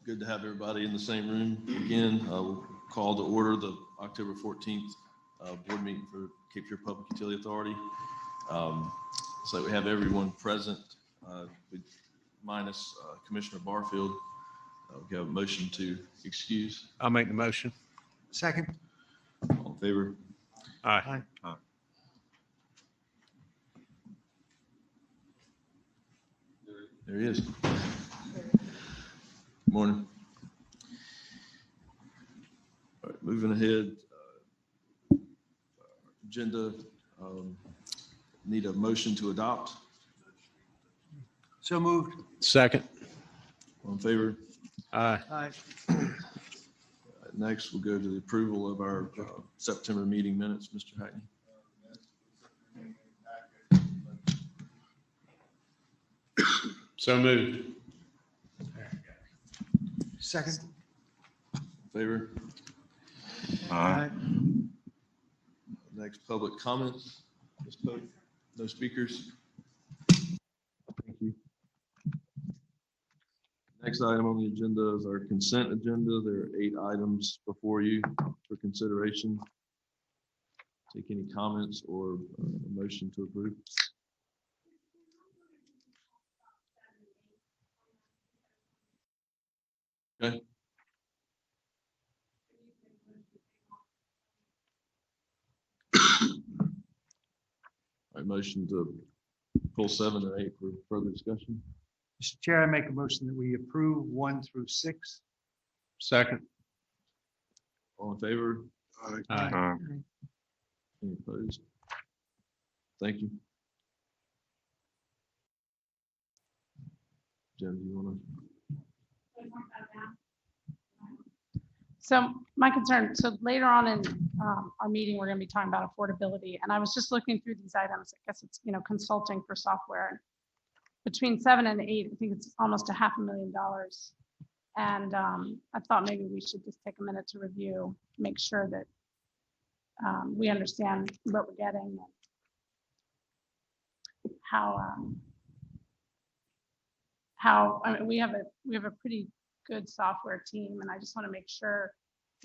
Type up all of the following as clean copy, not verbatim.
Good to have everybody in the same room again. We'll call to order the October 14th board meeting for Cape Fear Public Utility Authority. So we have everyone present, minus Commissioner Barfield. We have a motion to excuse. I'll make the motion. Second. All in favor? Aye. Aye. There he is. Morning. All right, moving ahead. Agenda, need a motion to adopt. So moved. Second. All in favor? Aye. Aye. Next, we'll go to the approval of our September meeting minutes. Mr. Hackney. So moved. Second. In favor? Aye. Next, public comments. Ms. Pope, no speakers. Thank you. Next item on the agenda is our consent agenda. There are 8 items before you for consideration. Take any comments or a motion to approve. Okay. All right, motion to pull 7 and 8 for further discussion. Mr. Chair, I make a motion that we approve 1 through 6. Second. All in favor? Aye. Any opposed? Thank you. Jen, do you want to? So my concern, so later on in our meeting, we're going to be talking about affordability. And I was just looking through these items. I guess it's, consulting for software. Between 7 and 8, I think it's almost $500,000. And I thought maybe we should just take a minute to review, make sure that we understand what we're getting and how I mean, we have a pretty good software team, and I just want to make sure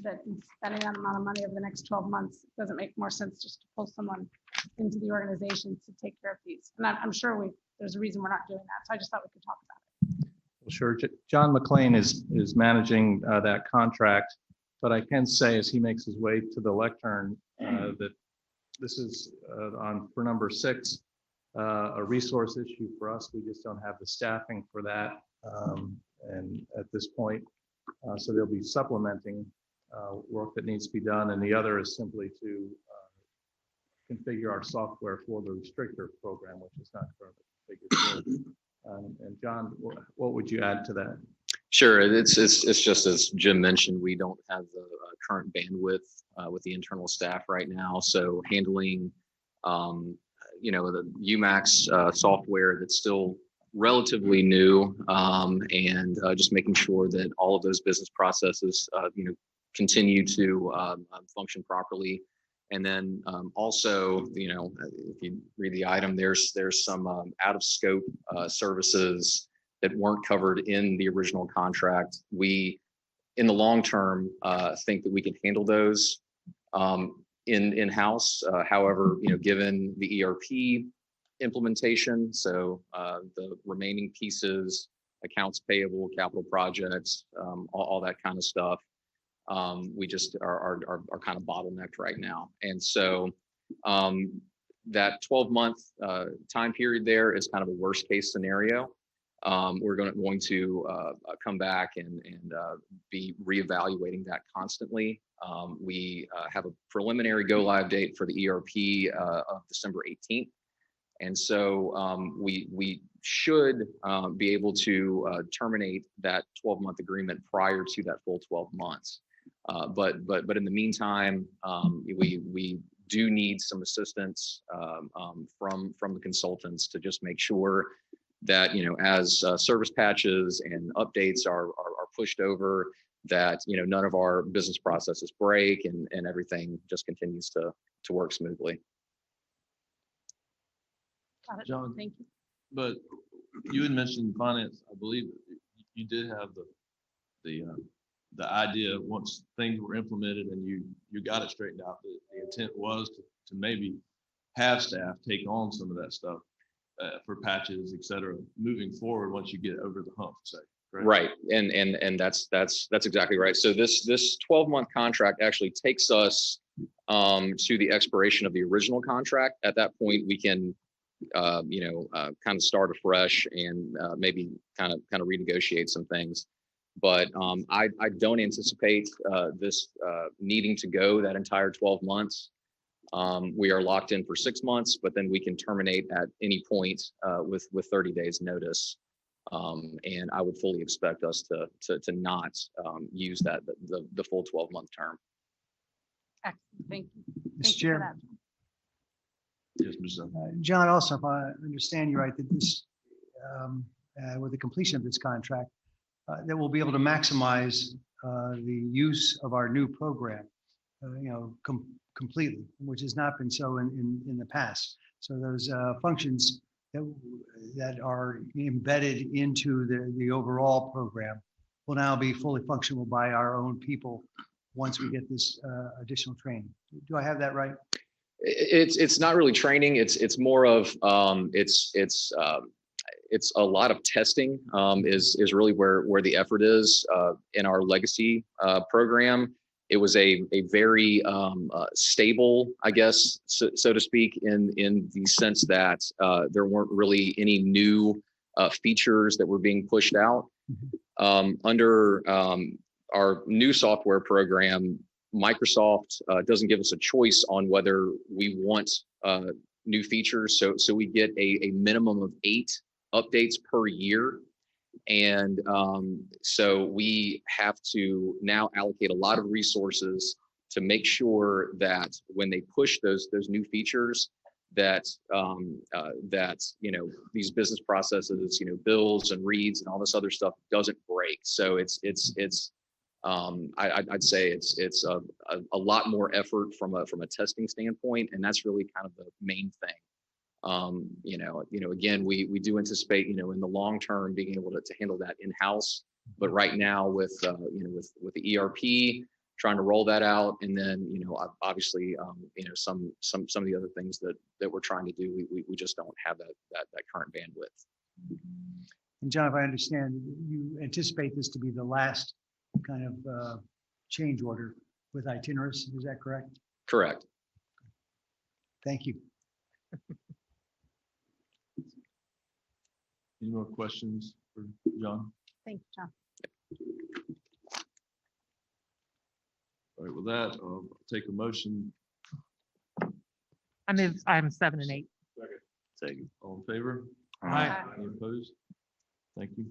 that in spending that amount of money over the next 12 months, it doesn't make more sense just to pull someone into the organization to take care of these. And I'm sure there's a reason we're not doing that. So I just thought we could talk about it. Well, sure. John McLean is managing that contract, but I can say as he makes his way to the lectern that this is for number 6, a resource issue for us. We just don't have the staffing for that. And at this point, so they'll be supplementing work that needs to be done. And the other is simply to configure our software for the restrictor program, which is not currently configured. And John, what would you add to that? Sure. It's just as Jim mentioned, we don't have the current bandwidth with the internal staff right now. So handling, the UMAX software that's still relatively new, and just making sure that all of those business processes, continue to function properly. And then also, if you read the item, there's some out of scope services that weren't covered in the original contract. We, in the long term, think that we can handle those in-house. However, given the ERP implementation, so the remaining pieces, accounts payable, capital projects, all that kind of stuff, we just are kind of bottlenecked right now. And so that 12-month time period there is kind of a worst case scenario. We're going to come back and be reevaluating that constantly. We have a preliminary go live date for the ERP of December 18th. And so we should be able to terminate that 12-month agreement prior to that full 12 months. But in the meantime, we do need some assistance from the consultants to just make sure that, as service patches and updates are pushed over, that, none of our business processes break and everything just continues to work smoothly. Got it. John, Thank you. but you had mentioned finance. I believe you did have the idea, once things were implemented and you got it straightened out, the intent was to maybe have staff take on some of that stuff for patches, et cetera, moving forward once you get over the hump, say. Correct? Right. And that's exactly right. So this 12-month contract actually takes us to the expiration of the original contract. At that point, we can kind of start afresh and maybe kind of renegotiate some things. But I don't anticipate this needing to go that entire 12 months. We are locked in for 6 months, but then we can terminate at any point with 30 days notice. And I would fully expect us to not use that the full 12-month term. Excellent. Thank you. Mr. Thank you for Chair, that. Yes, Ms. John, also, if I understand you right, that this, with the completion of this contract, that we'll be able to maximize the use of our new program, completely, which has not been so in the past. So those functions that are embedded into the overall program will now be fully functional by our own people once we get this additional training. Do I have that right? It's not really training. It's more of it's a lot of testing is really where the effort is in our legacy program. It was a very stable, I guess, so to speak, in the sense that there weren't really any new features that were being pushed out. Under our new software program, Microsoft doesn't give us a choice on whether we want new features. So we get a minimum of 8 updates per year. And so we have to now allocate a lot of resources to make sure that when they push those new features, that these business processes, bills and reads and all this other stuff doesn't break. So I'd say it's a lot more effort from a testing standpoint, and that's really kind of the main thing. Again, we do anticipate, in the long term being able to handle that in-house, but right now with the ERP, trying to roll that out, and then obviously some of the other things that we're trying to do, we just don't have that current bandwidth. And John, if I understand, you anticipate this to be the last kind of change order with Itinerus, is that correct? Correct. Thank you. Any more questions for John? Thank you, John. All right, with that, I'll take a motion. I move items 7 and 8. Second. All in favor? Aye. Any opposed? Thank you.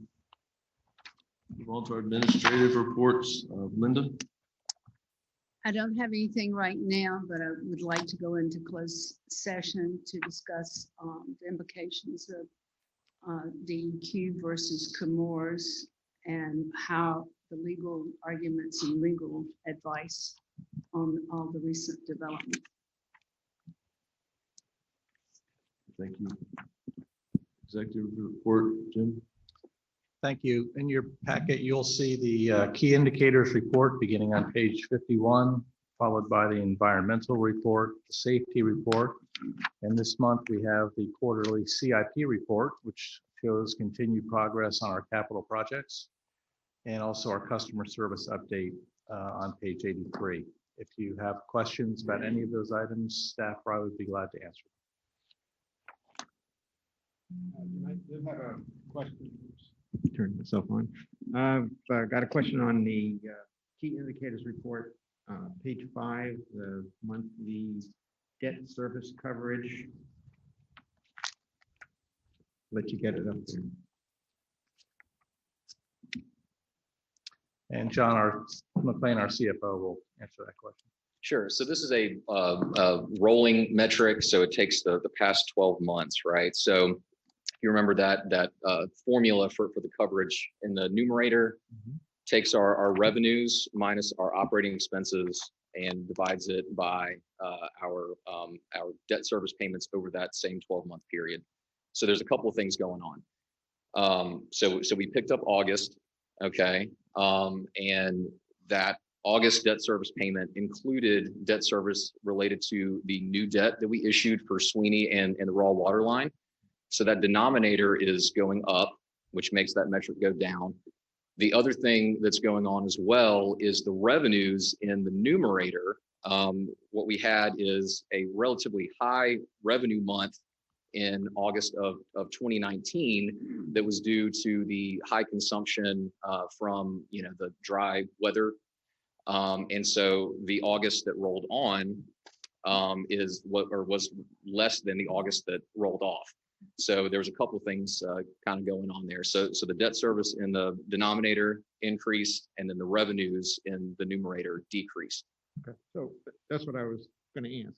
Move on to our administrative reports. Linda? I don't have anything right now, but I would like to go into closed session to discuss the implications of DEQ versus Comores and how the legal arguments and legal advice on all the recent developments. Thank you. Executive report, Jim? Thank you. In your packet, you'll see the key indicators report beginning on page 51, followed by the environmental report, the safety report. And this month we have the quarterly CIP report, which shows continued progress on our capital projects, and also our customer service update on page 83. If you have questions about any of those items, staff probably would be glad to answer. I do have a question. Turn myself on. I've got a question on the key indicators report, page 5, the monthly debt service coverage. Let you get it up there. And John McLean, our CFO, will answer that question. Sure. So this is a rolling metric. So it takes the past 12 months, right? So you remember that formula for the coverage in the numerator takes our revenues minus our operating expenses and divides it by our debt service payments over that same 12-month period. So there's a couple of things going on. So we picked up August, okay, And that August debt service payment included debt service related to the new debt that we issued for Sweeney and the raw water line. So that denominator is going up, which makes that metric go down. The other thing that's going on as well is the revenues in the numerator. What we had is a relatively high revenue month in August of 2019 that was due to the high consumption from the dry weather. And so the August that rolled on was less than the August that rolled off. So there's a couple of things kind of going on there. So the debt service in the denominator increased, and then the revenues in the numerator decreased. Okay, so that's what I was going to ask.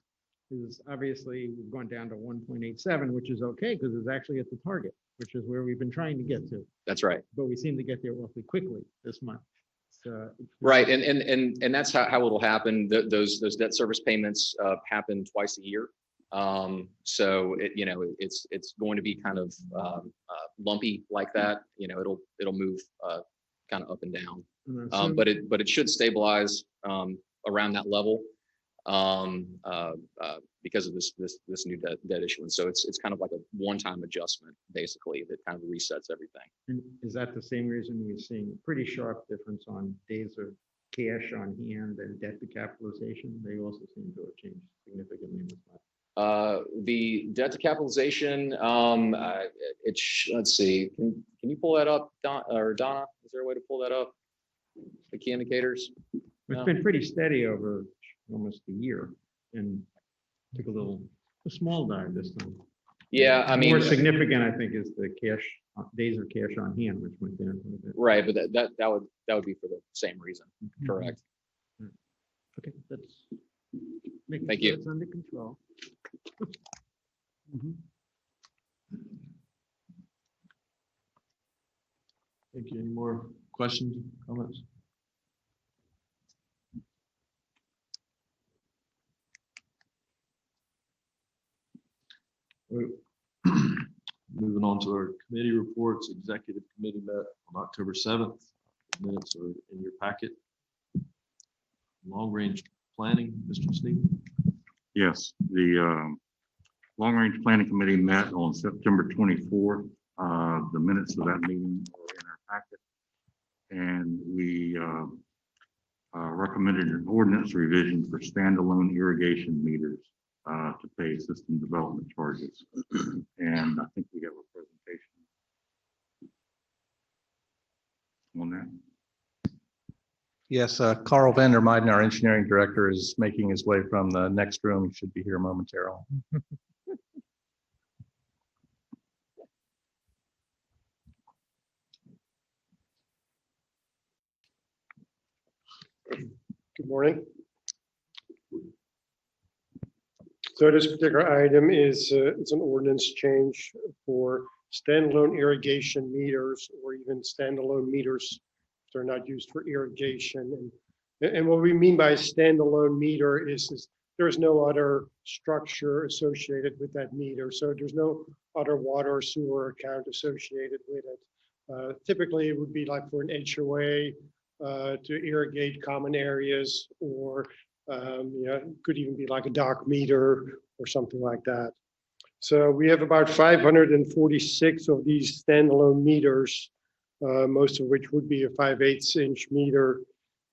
Is obviously we've gone down to 1.87, which is okay because it's actually at the target, which is where we've been trying to get to. That's right. But we seem to get there awfully quickly this month. Right, and that's how it'll happen. Those debt service payments happen twice a year. So it's going to be kind of lumpy like that. It'll move kind of up and down. But it should stabilize around that level because of this new debt issuance. So it's kind of like a one-time adjustment, basically, that kind of resets everything. And is that the same reason we're seeing a pretty sharp difference on days of cash on hand and debt to capitalization? They also seem to have changed significantly in this month. The debt to capitalization, let's see, can you pull that up, Donna? Is there a way to pull that up? The key indicators? It's been pretty steady over almost a year and took a small dive this time. Yeah, I mean, more significant, I think, is the cash days of cash on hand, which went down a little bit. Right, but that would be for the same reason. Mm-hmm. Correct. Okay, that's making Thank sure you. it's under control. Thank you. Any more questions, comments? Moving on to our committee reports, executive committee met on October 7th. Minutes are in your packet. Long range planning, Mr. Sneed. Yes, the Long Range Planning Committee met on September 24th. The minutes of that meeting are in our packet. And we recommended an ordinance revision for standalone irrigation meters to pay system development charges. And I think we have a presentation on that. Yes, Carl Vandermeiden, our engineering director, is making his way from the next room. He should be here momentarily. Good morning. So this particular item is it's an ordinance change for standalone irrigation meters or even standalone meters if they're not used for irrigation. And what we mean by standalone meter is there's no other structure associated with that meter. So there's no other water or sewer account associated with it. Typically, it would be like for an HOA to irrigate common areas, or could even be like a dock meter or something like that. So we have about 546 of these standalone meters, most of which would be a 5/8 inch meter.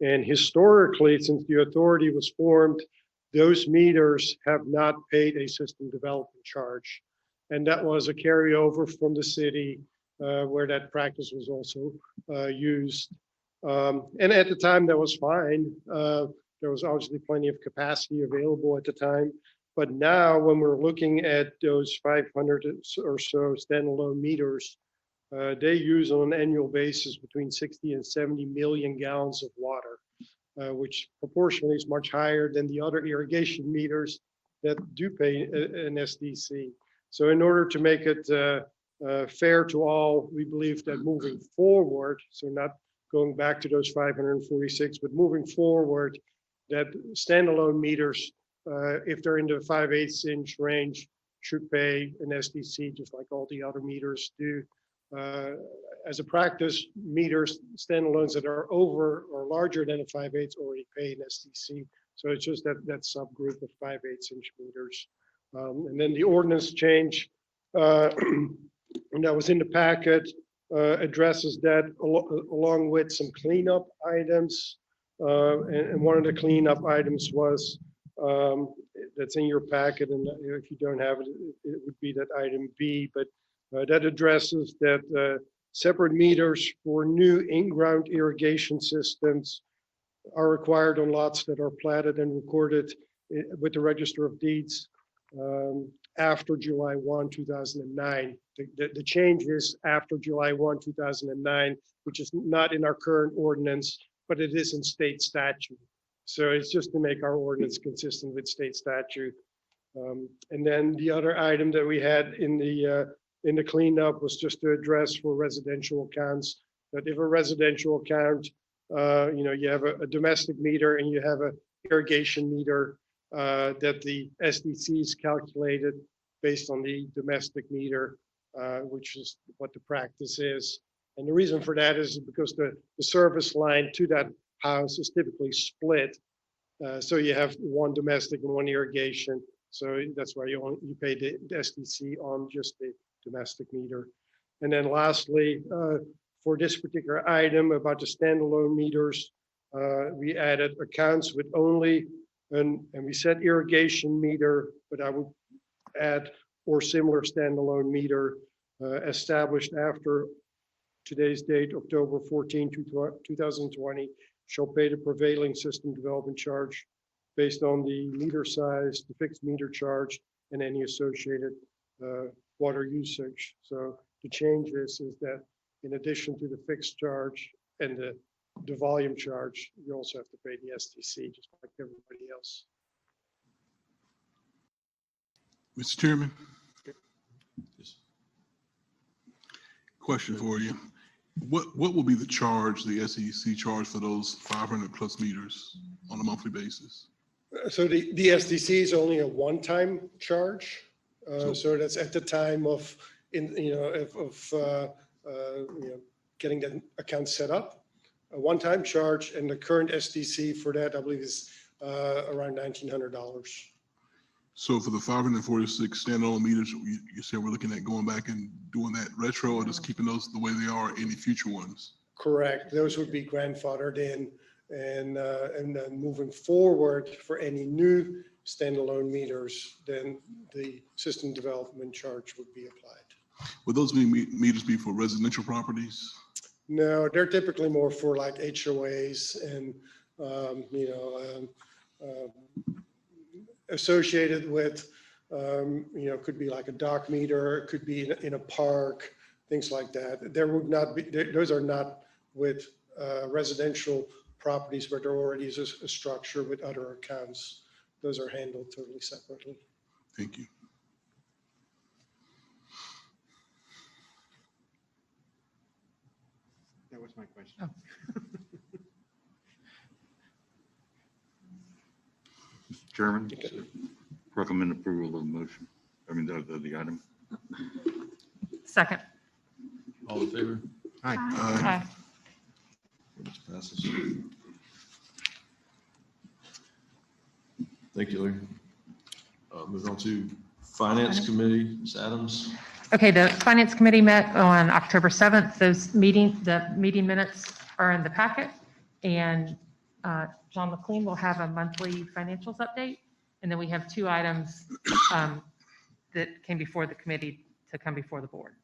And historically, since the authority was formed, those meters have not paid a system development charge. And that was a carryover from the city where that practice was also used. And at the time, that was fine. There was obviously plenty of capacity available at the time. But now when we're looking at those 500 or so standalone meters, they use on an annual basis between 60 and 70 million gallons of water, which proportionally is much higher than the other irrigation meters that do pay an SDC. So in order to make it fair to all, we believe that moving forward, so not going back to those 546, but moving forward, that standalone meters, if they're in the 5/8 inch range, should pay an SDC just like all the other meters do. As a practice, meters, standalones that are over or larger than a 5/8 already pay an SDC. So it's just that subgroup of 5/8 inch meters. And then the ordinance change, and that was in the packet, addresses that along with some cleanup items. And one of the cleanup items was, that's in your packet, and if you don't have it, it would be that item B, but that addresses that separate meters for new in-ground irrigation systems are required on lots that are platted and recorded with the Register of Deeds after July 1, 2009. The change is after July 1, 2009, which is not in our current ordinance, but it is in state statute. So it's just to make our ordinance consistent with state statute. And then the other item that we had in the cleanup was just to address for residential accounts, that if a residential account, you have a domestic meter and you have a irrigation meter, that the SDC is calculated based on the domestic meter, which is what the practice is. And the reason for that is because the service line to that house is typically split. So you have one domestic and one irrigation. So that's why you pay the SDC on just the domestic meter. And then lastly, for this particular item about the standalone meters, we added accounts with only, and we said irrigation meter, but I would add or similar standalone meter established after today's date, October 14, 2020, shall pay the prevailing system development charge based on the meter size, the fixed meter charge, and any associated water usage. So the change is that in addition to the fixed charge and the volume charge, you also have to pay the SDC just like everybody else. Mr. Chairman, question for you. What will be the charge, the SEC charge for those 500 plus meters on a monthly basis? So the SDC is only a one-time charge. So that's at the time of getting the account set up, a one-time charge, and the current SDC for that, I believe, is around $1,900. So for the 546 standalone meters, you said we're looking at going back and doing that retro, or just keeping those the way they are, any future ones? Correct. Those would be grandfathered in, and then moving forward for any new standalone meters, then the system development charge would be applied. Would those meters be for residential properties? No, they're typically more for like HOAs and associated with, could be like a dock meter, it could be in a park, things like that. There would not be, those are not with residential properties where there already is a structure with other accounts. Those are handled totally separately. Thank you. That was my question. Oh. Chairman, recommend approval of the motion. I mean, the item. Second. All in favor? Aye. Aye. Which passes. Thank you, Larry. Moving on to Finance Committee, Ms. Adams. Okay, the Finance Committee met on October 7th. The meeting minutes are in the packet. And John McLean will have a monthly financials update. And then we have two items that came before the committee to come before the board.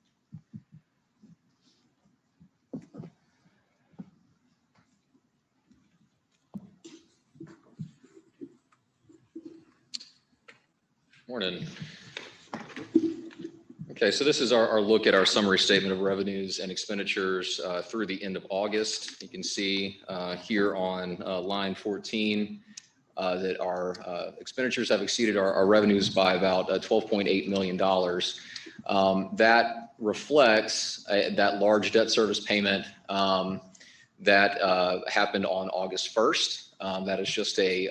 Morning. Okay, so this is our look at our summary statement of revenues and expenditures through the end of August. You can see here on line 14 that our expenditures have exceeded our revenues by about $12.8 million. That reflects that large debt service payment that happened on August 1st. That is just a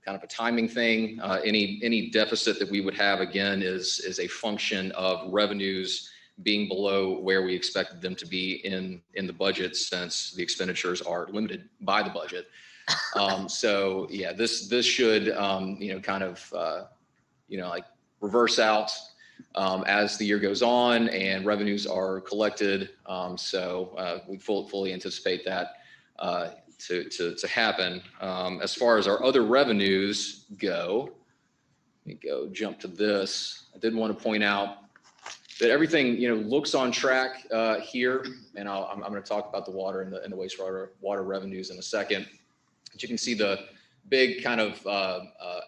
kind of a timing thing. Any deficit that we would have, again, is a function of revenues being below where we expected them to be in the budget, since the expenditures are limited by the budget. So yeah, this should, kind of, like reverse out as the year goes on and revenues are collected. So we fully anticipate that to happen. As far as our other revenues go, let me jump to this. I did want to point out that everything, looks on track here. And I'm going to talk about the water and the wastewater revenues in a second. But you can see the big kind of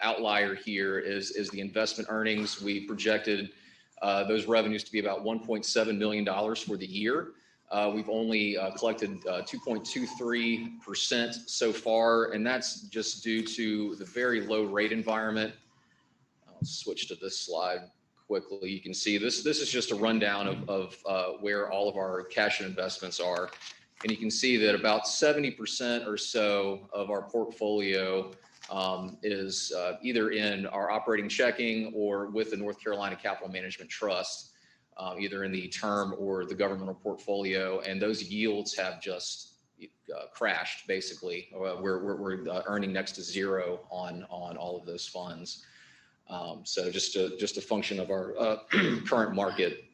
outlier here is the investment earnings. We projected those revenues to be about $1.7 million for the year. We've only collected 2.23% so far, and that's just due to the very low rate environment. I'll switch to this slide quickly. You can see this is just a rundown of where all of our cash and investments are. And you can see that about 70% or so of our portfolio is either in our operating checking or with the North Carolina Capital Management Trust, either in the term or the governmental portfolio. And those yields have just crashed, basically. We're earning next to zero on all of those funds. So just a function of our current market.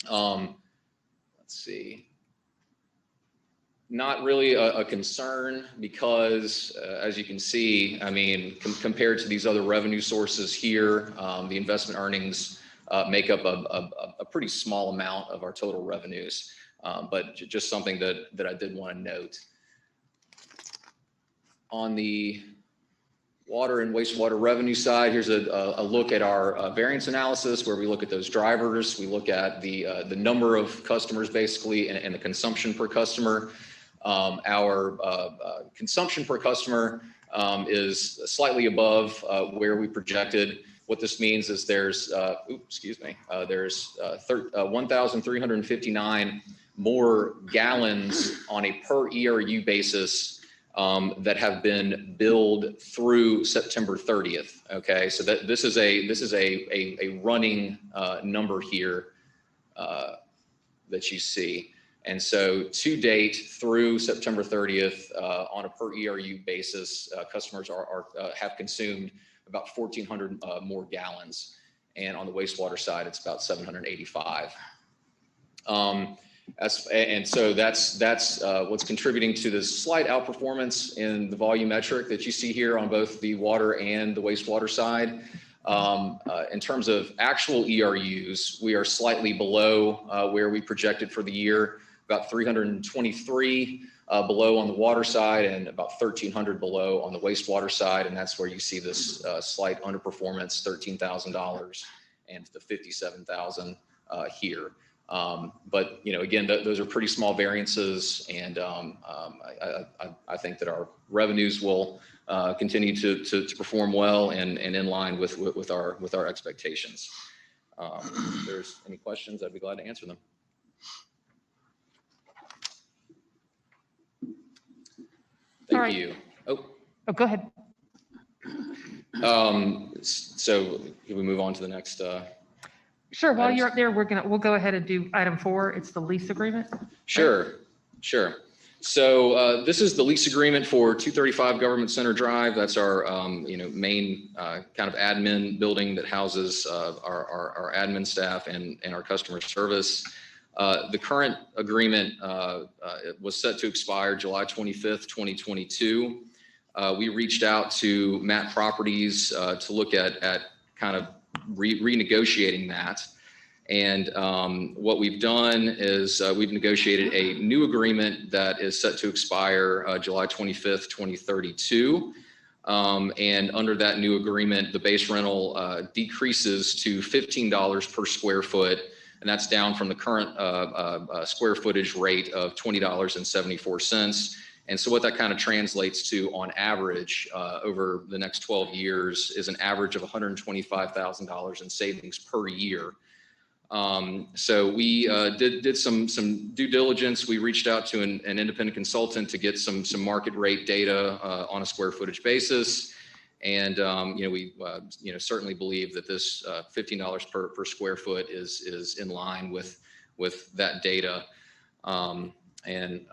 Let's see. Not really a concern because, as you can see, I mean, compared to these other revenue sources here, the investment earnings make up a pretty small amount of our total revenues, but just something that I did want to note. On the water and wastewater revenue side, here's a look at our variance analysis, where we look at those drivers. We look at the number of customers, basically, and the consumption per customer. Our consumption per customer is slightly above where we projected. What this means is there's 1,359 more gallons on a per ERU basis that have been billed through September 30th. Okay, so this is a running number here that you see. And so to date, through September 30th, on a per ERU basis, customers have consumed about 1,400 more gallons. And on the wastewater side, it's about 785. And so that's what's contributing to this slight outperformance in the volumetric that you see here on both the water and the wastewater side. In terms of actual ERUs, we are slightly below where we projected for the year, about 323 below on the water side and about 1,300 below on the wastewater side. And that's where you see this slight underperformance, $13,000 and the $57,000 here. But, again, those are pretty small variances. And I think that our revenues will continue to perform well and in line with our expectations. If there's any questions, I'd be glad to answer them. Thank you. Oh, go ahead. So can we move on to the next? Sure. While you're up there, we'll go ahead and do item 4. It's the lease agreement. Sure. So this is the lease agreement for 235 Government Center Drive. That's our main kind of admin building that houses our admin staff and our customer service. The current agreement was set to expire July 25th, 2022. We reached out to Matt Properties to look at kind of renegotiating that. And what we've done is we've negotiated a new agreement that is set to expire July 25th, 2032. And under that new agreement, the base rental decreases to $15 per square foot. And that's down from the current square footage rate of $20.74. And so what that kind of translates to on average over the next 12 years is an average of $125,000 in savings per year. So we did some due diligence. We reached out to an independent consultant to get some market rate data on a square footage basis. And, we certainly believe that this $15 per square foot is in line with with that data. And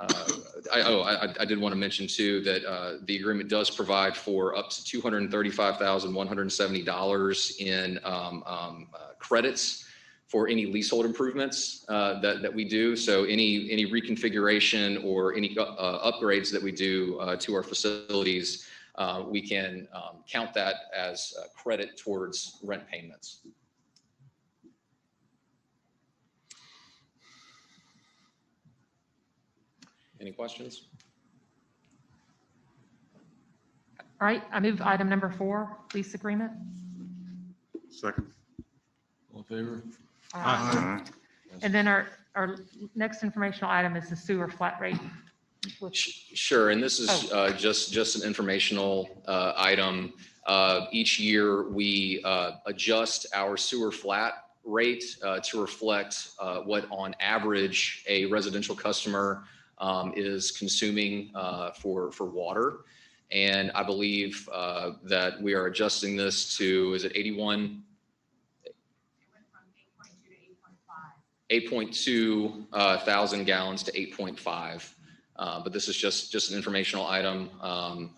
I did want to mention too that the agreement does provide for up to $235,170 in credits for any leasehold improvements that we do. So any reconfiguration or any upgrades that we do to our facilities, we can count that as credit towards rent payments. Any questions? All right, I move item number 4, lease agreement. Second. All in favor? Aye. And then our next informational item is the sewer flat rate. Sure, and this is just an informational item. Each year, we adjust our sewer flat rate to reflect what on average a residential customer is consuming for water. And I believe that we are adjusting this to, is it 81? 8.2 thousand gallons to 8.5. But this is just an informational item. And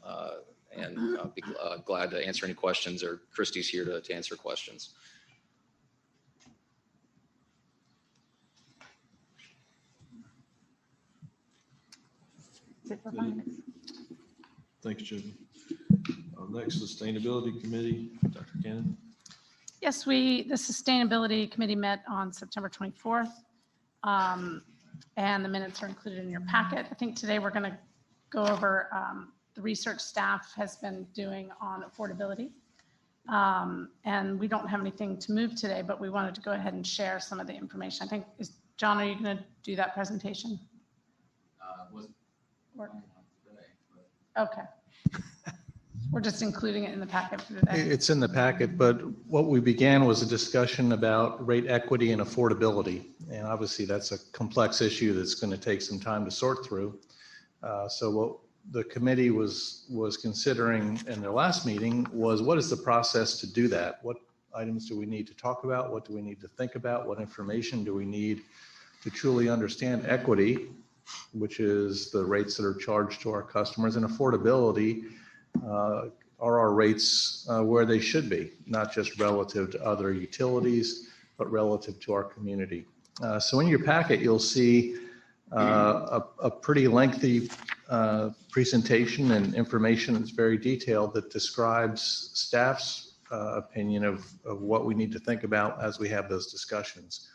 I'll be glad to answer any questions, or Christie's here to answer questions. Sit for 5 minutes. Thanks, Jim. Next, Sustainability Committee, Dr. Cannon. Yes, the Sustainability Committee met on September 24th. And the minutes are included in your packet. I think today we're going to go over the research staff has been doing on affordability. And we don't have anything to move today, but we wanted to go ahead and share some of the information. I think, John, are you going to do that presentation? Okay. We're just including it in the packet for today. It's in the packet, but what we began was a discussion about rate equity and affordability. And obviously that's a complex issue that's going to take some time to sort through. So what the committee was considering in their last meeting was, what is the process to do that? What items do we need to talk about? What do we need to think about? What information do we need to truly understand equity, which is the rates that are charged to our customers, and affordability? Are our rates where they should be, not just relative to other utilities, but relative to our community? So in your packet, you'll see a pretty lengthy presentation and information that's very detailed that describes staff's opinion of what we need to think about as we have those discussions.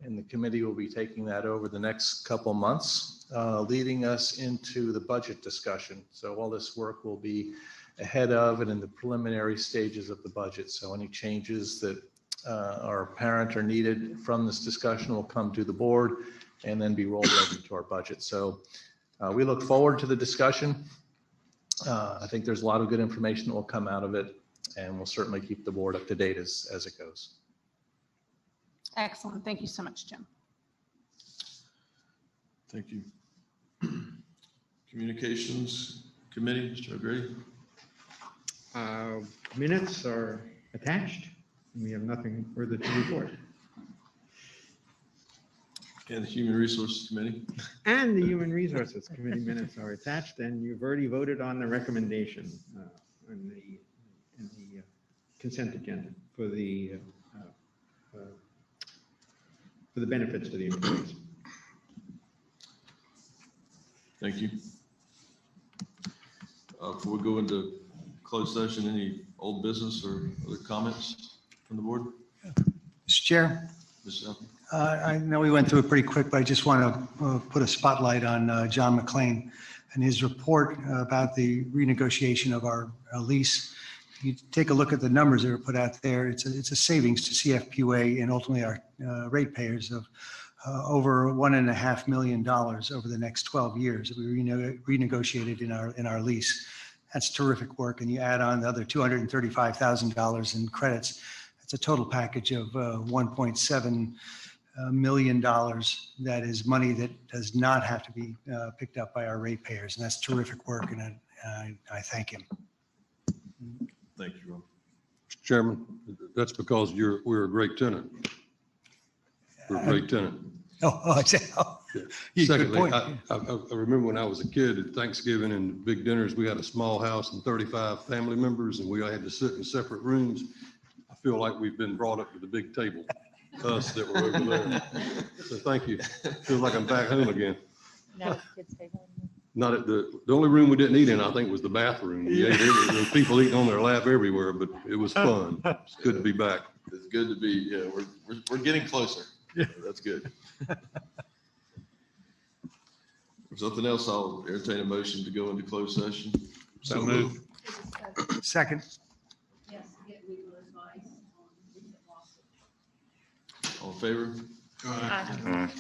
And the committee will be taking that over the next couple months, leading us into the budget discussion. So all this work will be ahead of and in the preliminary stages of the budget. So any changes that are apparent or needed from this discussion will come to the board and then be rolled over to our budget. So we look forward to the discussion. I think there's a lot of good information that will come out of it, and we'll certainly keep the board up to date as it goes. Excellent. Thank you so much, Jim. Thank you. Communications Committee, Mr. O'Grady. Minutes are attached. We have nothing further to report. And the Human Resources Committee. And the Human Resources Committee minutes are attached, and you've already voted on the recommendation in the consent agenda for the benefits to the employees. Thank you. Before we go into closed session, any old business or other comments from the board? Mr. Chair, Ms. Elton? I know we went through it pretty quick, but I just want to put a spotlight on John McLean and his report about the renegotiation of our lease. You take a look at the numbers that are put out there. It's a savings to CFPUA and ultimately our ratepayers of over $1.5 million over the next 12 years that we renegotiated in our lease. That's terrific work. And you add on the other $235,000 in credits. It's a total package of $1.7 million. That is money that does not have to be picked up by our ratepayers. And that's terrific work. And I thank him. Thank you, Rob. Mr. Chairman, that's because we're a great tenant. We're a great tenant. Oh, good Secondly, point. I remember when I was a kid at Thanksgiving and big dinners, we had a small house and 35 family members and we had to sit in separate rooms. I feel like we've been brought up to the big table, us that were over there. So thank you. Feels like I'm back home again. Not at the only room we didn't eat in, I think, was the bathroom. We ate everywhere. There were people eating on their lap everywhere, but it was fun. It's good to be back. It's good to be, yeah, we're getting closer. That's good. If there's nothing else, I'll entertain a motion to go into closed session. So moved. Second. All in favor? All right. All right.